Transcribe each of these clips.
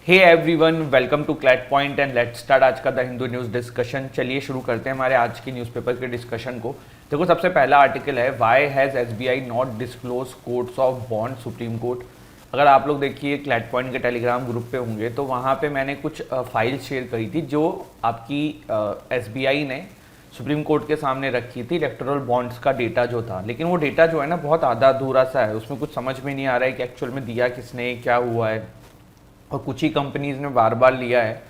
Hey everyone, welcome to CLAT point and let's start आज का the Hindu news discussion. चलिए शुरू करते हैं हमारे आज की न्यूज़पेपर के डिस्कशन को। देखो, सबसे पहला आर्टिकल है why has SBI not disclose courts of bond supreme court. अगर आप लोग देखिए क्लैट पॉइंट के टेलीग्राम ग्रुप पे होंगे तो वहाँ पे मैंने कुछ फाइल्स शेयर करी थी जो आपकी एसबीआई ने सुप्रीम कोर्ट के सामने रखी थी, इलेक्टोरल बॉन्ड्स का डेटा जो था। लेकिन वो डेटा जो है ना बहुत आधा अधूरा सा है, उसमें कुछ समझ में नहीं आ रहा है कि एक्चुअल में दिया किसने, क्या हुआ है, और कुछ ही कंपनीज ने बार बार लिया है,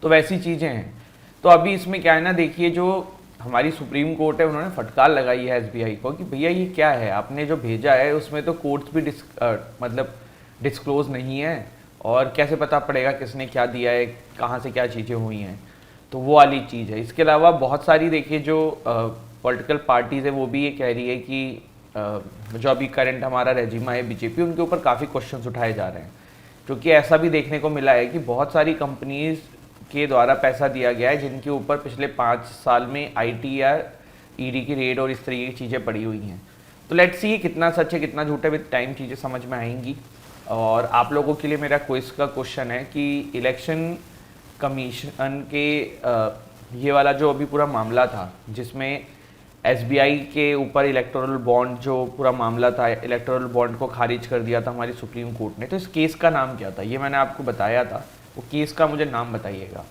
तो वैसी चीज़ें हैं। तो अभी इसमें क्या है ना, देखिए जो हमारी सुप्रीम कोर्ट है उन्होंने फटकार लगाई है एसबीआई को कि भैया ये क्या है, आपने जो भेजा है उसमें तो कोर्ट्स भी मतलब डिस्क्लोज नहीं है, और कैसे पता पड़ेगा किसने क्या दिया है, कहाँ से क्या चीज़ें हुई हैं। तो वो वाली चीज़ है। इसके अलावा बहुत सारी देखिए जो पॉलिटिकल पार्टीज़ है वो भी ये कह रही है कि जो अभी करंट हमारा रेजिमा है बीजेपी, उनके ऊपर काफ़ी क्वेश्चंस उठाए जा रहे हैं, क्योंकि ऐसा भी देखने को मिला है कि बहुत सारी कंपनीज के द्वारा पैसा दिया गया है जिनके ऊपर पिछले 5 साल में आईटी या ईडी की रेड और इस तरीके की चीज़ें पड़ी हुई हैं। तो लेट्स सी कितना सच है कितना झूठ है, विद टाइम चीज़ें समझ में आएंगी। और आप लोगों के लिए मेरा क्विज का क्वेश्चन है कि इलेक्शन कमीशन के ये वाला जो अभी पूरा मामला था जिसमें एसबीआई के ऊपर इलेक्टोरल बॉन्ड जो पूरा मामला था, इलेक्टोरल बॉन्ड को खारिज कर दिया था हमारी सुप्रीम कोर्ट ने, तो इस केस का नाम क्या था ये मैंने आपको बताया था, वो केस का मुझे नाम बताइएगा।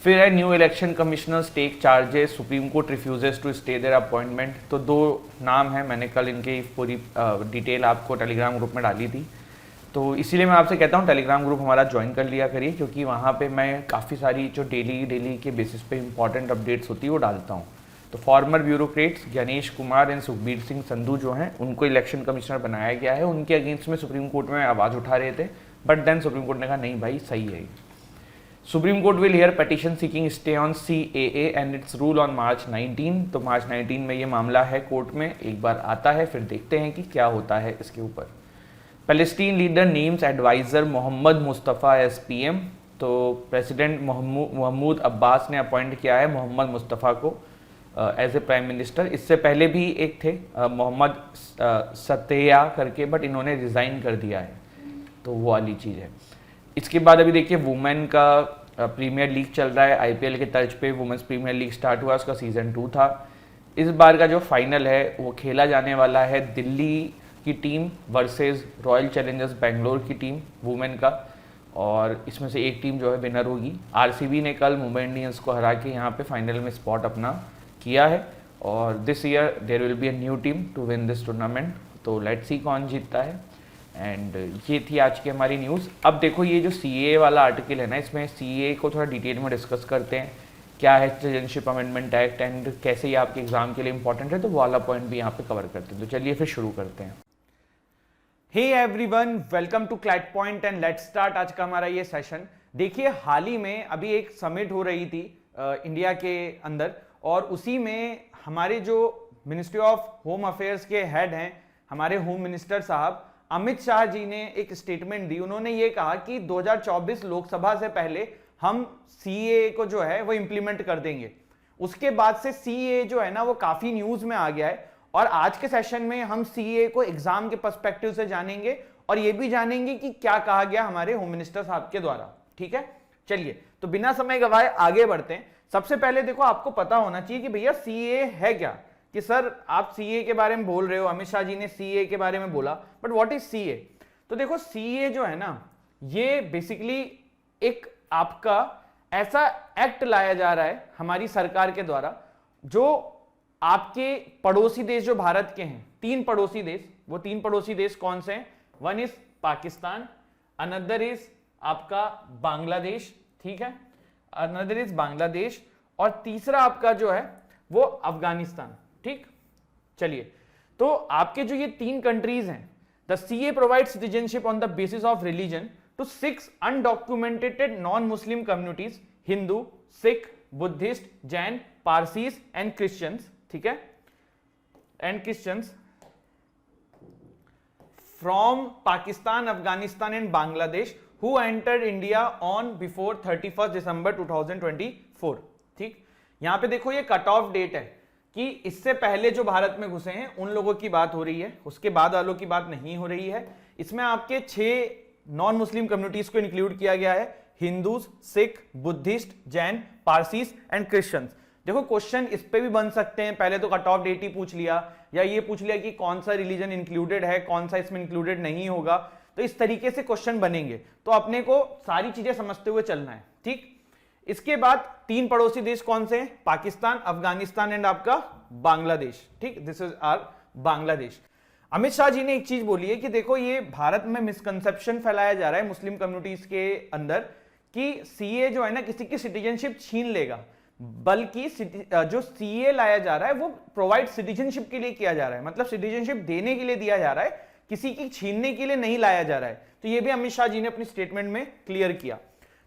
फिर है new election commissioners take charges, Supreme Court refuses to stay their appointment. तो दो नाम है, मैंने कल इनकी पूरी डिटेल आपको टेलीग्राम ग्रुप में डाली थी, तो इसीलिए मैं आपसे कहता हूँ टेलीग्राम ग्रुप हमारा ज्वाइन कर लिया करिए, क्योंकि वहाँ पे मैं काफ़ी सारी जो डेली के बेसिस पे इंपॉर्टेंट अपडेट्स होती है वो डालता हूँ। तो farmer bureaucrats Ganesh Kumar and Sukhbir Singh Sandhu जो हैं उनको इलेक्शन कमिश्नर बनाया गया है। उनके अगेंस्ट में सुप्रीम कोर्ट में आवाज़ उठा रहे थे, बट देन सुप्रीम कोर्ट ने कहा नहीं भाई सही है। Supreme court will hear petition seeking stay on CAA and it's rule on March 19। तो मार्च 19 में ये मामला है कोर्ट में, एक बार आता है फिर देखते हैं कि क्या होता है इसके ऊपर। Palestine leader names adviser Mohammad Mustafa as PM. तो प्रेसिडेंट महमूद अब्बास ने अपॉइंट किया है मोहम्मद मुस्तफ़ा को एज ए प्राइम मिनिस्टर। इससे पहले भी एक थे मोहम्मद सत्या करके, बट इन्होंने रिज़ाइन कर दिया है, तो वो वाली चीज़ है। इसके बाद अभी देखिए वुमेन का प्रीमियर लीग चल रहा है, आईपीएल के तर्ज पे वुमेन्स प्रीमियर लीग स्टार्ट हुआ, उसका सीज़न 2 था। इस बार का जो फाइनल है वो खेला जाने वाला है दिल्ली की team versus royal Challengers Bangalore की टीम वुमेन का, और इसमें से एक टीम जो है विनर होगी। आरसीबी ने कल मुंबई इंडियंस को हरा के यहाँ पे फाइनल में स्पॉट अपना किया है, और this year there will be a new team to win this tournament. तो लेट्स सी कौन जीतता है। एंड ये थी आज की हमारी न्यूज़। अब देखो ये जो सीए वाला आर्टिकल है ना, इसमें सीए को थोड़ा डिटेल में डिस्कस करते हैं, क्या है सिटीजनशिप अमेंडमेंट एक्ट एंड कैसे ये आपके एग्जाम के लिए इंपॉर्टेंट है, तो वो वाला पॉइंट भी यहाँ पे कवर करते हैं। तो चलिए फिर शुरू करते हैं। Hey everyone, welcome to CLAT point and let's start आज का हमारा ये सेशन। देखिए हाल ही में अभी एक समिट हो रही थी इंडिया के अंदर, और उसी में हमारे जो मिनिस्ट्री ऑफ होम अफेयर्स के हेड हैं हमारे होम मिनिस्टर साहब अमित शाह जी ने एक स्टेटमेंट दी। उन्होंने ये कहा कि 2024 लोकसभा से पहले हम सीए को जो है वो इंप्लीमेंट कर देंगे। उसके बाद से सीए जो है ना वो काफी न्यूज में आ गया है, और आज के सेशन में हम सीए को एग्जाम के पर्सपेक्टिव से जानेंगे और ये भी जानेंगे कि क्या कहा गया हमारे होम मिनिस्टर साहब के द्वारा। ठीक है, चलिए तो बिना समय गवाए आगे बढ़ते हैं। सबसे पहले देखो आपको पता होना चाहिए कि भैया सीए है क्या, कि सर आप सीए के बारे में बोल रहे हो, अमित शाह जी ने सीए के बारे में बोला, बट व्हाट इज सीए। तो देखो सीए जो है ना ये बेसिकली एक आपका ऐसा एक्ट लाया जा रहा है हमारी सरकार के द्वारा, जो आपके पड़ोसी देश जो भारत के हैं, 3 पड़ोसी देश, वो 3 पड़ोसी देश कौन से हैं, one is Pakistan, another is आपका बांग्लादेश, ठीक है, अनदर इज बांग्लादेश, और तीसरा आपका जो है वो अफगानिस्तान। ठीक, चलिए तो आपके जो ये 3 कंट्रीज हैं, the CA provide citizenship on the basis of religion to 6 undocumented non Muslim communities, Hindu, Sikh, Buddhist, Jain, Parsis and Christians, ठीक है, and Christians from Pakistan, Afghanistan and Bangladesh who entered India on before 31st December 2024। ठीक, यहां पे देखो ये कट ऑफ डेट है कि इससे पहले जो भारत में घुसे हैं उन लोगों की बात हो रही है, उसके बाद वालों की बात नहीं हो रही है। इसमें आपके 6 नॉन मुस्लिम कम्युनिटीज को इंक्लूड किया गया है, Hindus, Sikh, Buddhist, Jain, पारसीस and Christians. देखो क्वेश्चन इस पे भी बन सकते हैं, पहले तो कट ऑफ डेट ही पूछ लिया या ये पूछ लिया कि कौन सा रिलीजन इंक्लूडेड है, कौन सा इसमें इंक्लूडेड नहीं होगा, तो इस तरीके से क्वेश्चन बनेंगे। तो अपने को सारी चीजें समझते हुए चलना है, ठीक। इसके बाद 3 पड़ोसी देश कौन से हैं? पाकिस्तान, अफगानिस्तान एंड आपका बांग्लादेश, ठीक। This is our Bangladesh. Amit Shah ji ने एक चीज बोली है कि देखो ये भारत में मिसकंसेप्शन फैलाया जा रहा है मुस्लिम कम्युनिटीज के अंदर कि सीए जो है ना किसी की सिटीजनशिप छीन लेगा, बल्कि जो सीए लाया जा रहा है वो प्रोवाइड सिटीजनशिप के लिए किया जा रहा है, मतलब सिटीजनशिप देने के लिए दिया जा रहा है, किसी की छीनने के लिए नहीं लाया जा रहा है। तो ये भी अमित शाह जी ने अपनी स्टेटमेंट में क्लियर किया।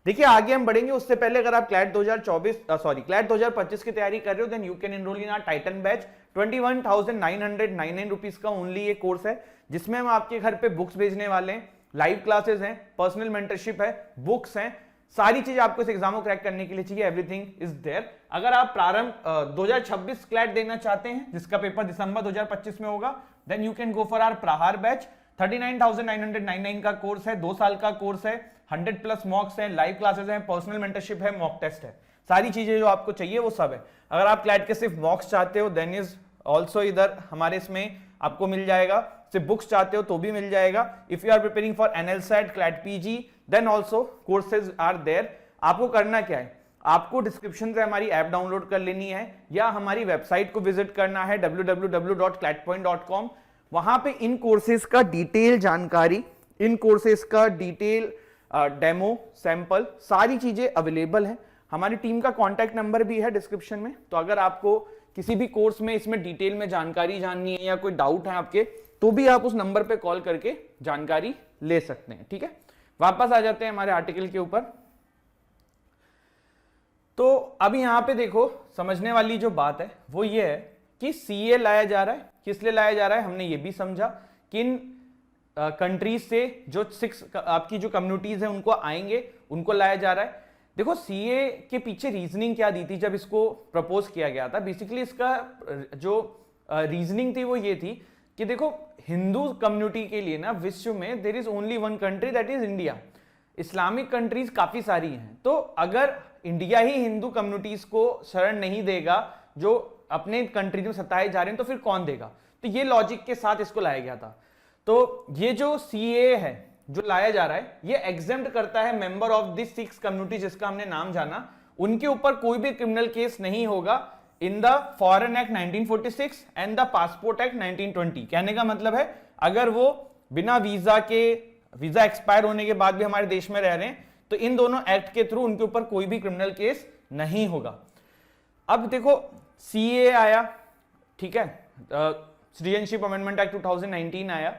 देखिए आगे हम बढ़ेंगे, उससे पहले अगर आप क्लैट 2025 की तैयारी कर रहे हो then you can enroll in our Titan batch. 21,999 rupees का ओनली ये कोर्स है, जिसमें हम आपके घर पे बुक्स भेजने वाले हैं, लाइव क्लासेस हैं, पर्सनल मेंटरशिप है, बुक्स हैं, सारी चीज आपको इस एग्जाम को क्रैक करने के लिए चाहिए, एवरीथिंग इज देयर। अगर आप प्रारंभ 2026 क्लैट देना चाहते हैं जिसका पेपर दिसंबर 2025 में होगा, then you can go for our Prahar batch. 39,999 का कोर्स है, 2 साल का कोर्स है, 100+ मॉक्स हैं, लाइव क्लासेस हैं, पर्सनल मेंटरशिप है, मॉक टेस्ट है, सारी चीजें जो आपको चाहिए वो सब है। अगर आप क्लैट के सिर्फ मॉक्स चाहते हो देन इज ऑल्सो इधर हमारे इसमें आपको मिल जाएगा, सिर्फ बुक्स चाहते हो तो भी मिल जाएगा। If you are preparing for NLSAT, CLAT PG, then also courses are there. आपको करना क्या है, आपको डिस्क्रिप्शन से हमारी ऐप डाउनलोड कर लेनी है या हमारी वेबसाइट को विजिट करना है www.clatpoint.com। वहां पे इन कोर्सेज का डिटेल जानकारी, इन कोर्सेज का डिटेल डेमो, सैंपल, सारी चीजें अवेलेबल है। हमारी टीम का कॉन्टैक्ट नंबर भी है डिस्क्रिप्शन में, तो अगर आपको किसी भी कोर्स में इसमें डिटेल में जानकारी जाननी है या कोई डाउट है आपके, तो भी आप उस नंबर पे कॉल करके जानकारी ले सकते हैं, ठीक है। वापस आ जाते हैं हमारे आर्टिकल के ऊपर। तो अभी यहां पे देखो समझने वाली जो बात है वो ये है कि सीए लाया जा रहा है, किस लिए लाया जा रहा है हमने ये भी समझा, किन कंट्रीज से जो 6 आपकी जो कम्युनिटीज है उनको आएंगे, उनको लाया जा रहा है। देखो सीए के पीछे रीजनिंग क्या दी थी जब इसको प्रपोज किया गया था, बेसिकली इसका जो रीजनिंग थी वो ये थी कि देखो हिंदू कम्युनिटी के लिए ना विश्व में there is only one country that is India. Islamic countries काफी सारी हैं, तो अगर इंडिया ही हिंदू कम्युनिटीज को शरण नहीं देगा जो अपने कंट्री में सताए जा रहे हैं, तो फिर कौन देगा। तो ये लॉजिक के साथ इसको लाया गया था। तो ये जो सीए है जो लाया जा रहा है ये एग्जेम्प्ट करता है मेंबर ऑफ दिस 6 कम्युनिटी जिसका हमने नाम जाना, उनके ऊपर कोई भी क्रिमिनल केस नहीं होगा in the foreign act 1946 and the passport act 1920। कहने का मतलब है अगर वो बिना वीजा एक्सपायर होने के बाद भी हमारे देश में रह रहे हैं तो इन दोनों एक्ट के थ्रू उनके ऊपर कोई भी क्रिमिनल केस नहीं होगा। अब देखो सीए आया, ठीक है, सिटीजनशिप अमेंडमेंट एक्ट 2019 आया,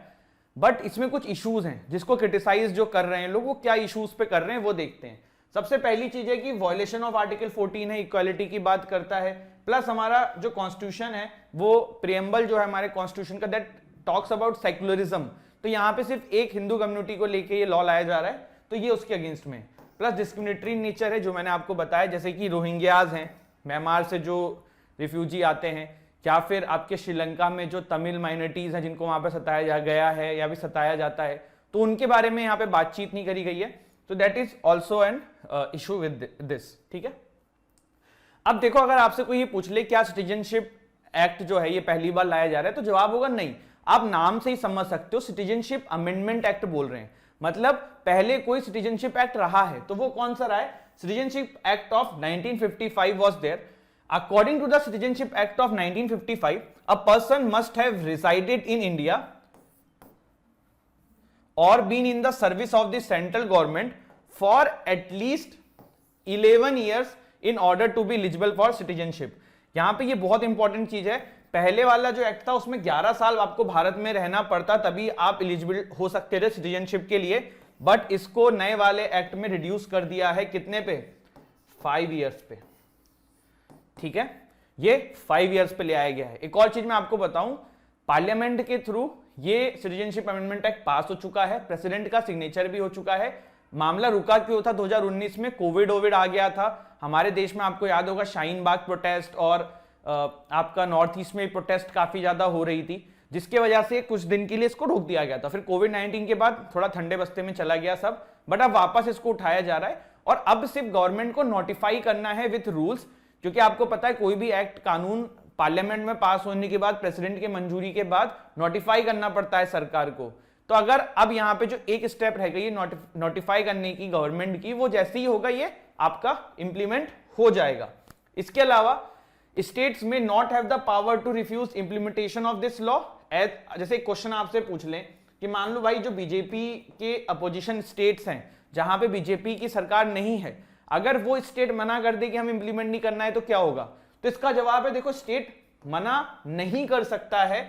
बट इसमें कुछ इश्यूज हैं जिसको क्रिटिसाइज जो कर रहे हैं लोग, वो क्या इश्यूज पे कर रहे हैं वो देखते हैं। सबसे पहली चीज है कि वायलेशन ऑफ आर्टिकल 14 है, इक्वालिटी की बात करता है, प्लस हमारा जो कॉन्स्टिट्यूशन है वो प्रियम्बल जो है हमारे कॉन्स्टिट्यूशन का दैट टॉक्स अबाउट सेक्युलरिज्म, तो यहां पे सिर्फ एक हिंदू कम्युनिटी को लेके ये लॉ लाया जा रहा है, तो ये उसके अगेंस्ट में। प्लस डिस्क्रिमिनेटरी नेचर है जो मैंने आपको बताया, जैसे कि रोहिंग्याज हैं, म्यांमार से जो रिफ्यूजी आते हैं, या फिर आपके श्रीलंका में जो तमिल माइनॉरिटीज हैं जिनको वहां पर सताया गया है या भी सताया जाता है, तो उनके बारे में यहाँ पे बातचीत नहीं करी गई है। तो that is also an issue with this, ठीक है। अब देखो अगर आपसे कोई ये पूछ ले क्या सिटीजनशिप एक्ट जो है ये पहली बार लाया जा रहा है, तो जवाब होगा नहीं। आप नाम से ही समझ सकते हो सिटीजनशिप अमेंडमेंट एक्ट बोल रहे हैं, मतलब पहले कोई सिटीजनशिप एक्ट रहा है, तो वो कौन सा रहा है, citizenship act of 1955 was there. According to the Citizenship Act of 1955, a person must have resided in India or been in the service of the central government for at least 11 years in order to be eligible for citizenship। यहां पे ये बहुत important चीज है, पहले वाला जो act था उसमें 11 साल आपको भारत में रहना पड़ता तभी आप एलिजिबल हो सकते थे सिटीजनशिप के लिए, बट इसको नए वाले एक्ट में रिड्यूस कर दिया है कितने पे, 5 इयर्स पे, ठीक है, ये 5 इयर्स पे ले आया गया है। एक और चीज मैं आपको बताऊं, पार्लियामेंट के थ्रू ये सिटीजनशिप अमेंडमेंट एक्ट पास हो चुका है, प्रेसिडेंट का सिग्नेचर भी हो चुका है। मामला रुका क्यों था, 2019 में कोविड आ गया था हमारे देश में, आपको याद होगा शाहीन बाग प्रोटेस्ट और आपका नॉर्थ ईस्ट में प्रोटेस्ट काफी ज्यादा हो रही थी, जिसके वजह से कुछ दिन के लिए इसको रोक दिया गया था। फिर कोविड-19 के बाद थोड़ा ठंडे बस्ते में चला गया सब, बट अब वापस इसको उठाया जा रहा है और अब सिर्फ गवर्नमेंट को नोटिफाई करना है विथ रूल्स, क्योंकि आपको पता है कोई भी एक्ट कानून पार्लियामेंट में पास होने के बाद प्रेसिडेंट की मंजूरी के बाद नोटिफाई करना पड़ता है सरकार को। तो अगर अब यहां पे जो एक स्टेप रह गई नोटिफाई करने की गवर्नमेंट की, वो जैसे ही होगा ये आपका इंप्लीमेंट हो जाएगा। इसके अलावा स्टेट्स में not have the power to refuse implementation of this law. जैसे एक क्वेश्चन आपसे पूछ लें कि मान लो भाई जो बीजेपी के अपोजिशन स्टेट्स हैं जहां पे बीजेपी की सरकार नहीं है, अगर वो स्टेट मना कर दे कि हम इंप्लीमेंट नहीं करना है तो क्या होगा? तो इसका जवाब है देखो, स्टेट मना नहीं कर सकता है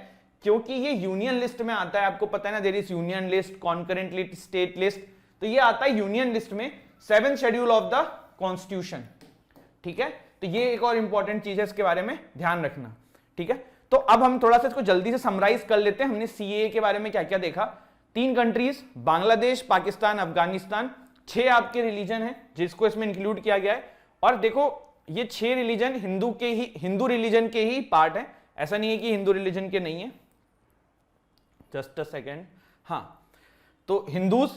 क्योंकि ये यूनियन लिस्ट में आता है। आपको पता है ना, there is union list, concurrent list, state list. तो ये आता है यूनियन लिस्ट में 7th schedule of the constitution. ठीक है, तो ये एक और इंपॉर्टेंट चीज है, इसके बारे में ध्यान रखना। ठीक है, तो अब हम थोड़ा सा इसको जल्दी से समराइज कर लेते हैं। हमने सीएए के बारे में क्या क्या देखा। 3 कंट्रीज, बांग्लादेश, पाकिस्तान, अफगानिस्तान, 6 आपके रिलीजन है जिसको इसमें इंक्लूड किया गया है। और देखो ये 6 रिलीजन हिंदू रिलीजन के ही पार्ट है, ऐसा नहीं है कि हिंदू रिलीजन के नहीं है। Just a second. हाँ, तो हिंदूज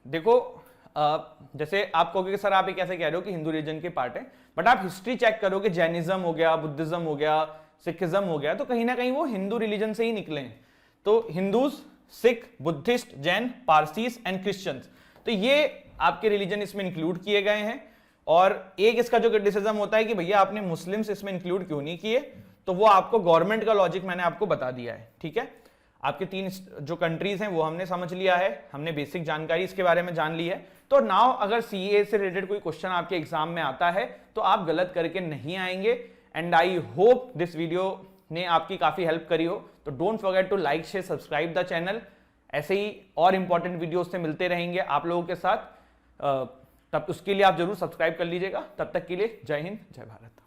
देखो, जैसे आप कहोगे कि सर आप ये कैसे कह रहे हो कि हिंदू रिलीजन के पार्ट है, बट आप हिस्ट्री चेक करोगे, जैनिज्म हो गया, बुद्धिज्म हो गया, सिखिज्म हो गया, तो कहीं ना कहीं वो हिंदू रिलीजन से ही निकले हैं। तो Hindus, Sikh, Buddhist, Jain, पारसीस and Christians, तो ये आपके रिलीजन इसमें इंक्लूड किए गए हैं। और एक इसका जो क्रिटिसिज्म होता है कि भैया आपने मुस्लिम्स इसमें इंक्लूड क्यों नहीं किए, तो वो आपको गवर्नमेंट का लॉजिक मैंने आपको बता दिया है। ठीक है, आपके 3 जो कंट्रीज हैं वो हमने समझ लिया है, हमने बेसिक जानकारी इसके बारे में जान ली है। तो नाउ अगर सीए से रिलेटेड कोई क्वेश्चन आपके एग्जाम में आता है तो आप गलत करके नहीं आएंगे। And I hope this video ने आपकी काफी हेल्प करी हो। तो don't forget to like, share, subscribe the channel. ऐसे ही और इंपॉर्टेंट वीडियो से मिलते रहेंगे आप लोगों के साथ, तब उसके लिए आप जरूर सब्सक्राइब कर लीजिएगा। तब तक के लिए जय हिंद, जय भारत।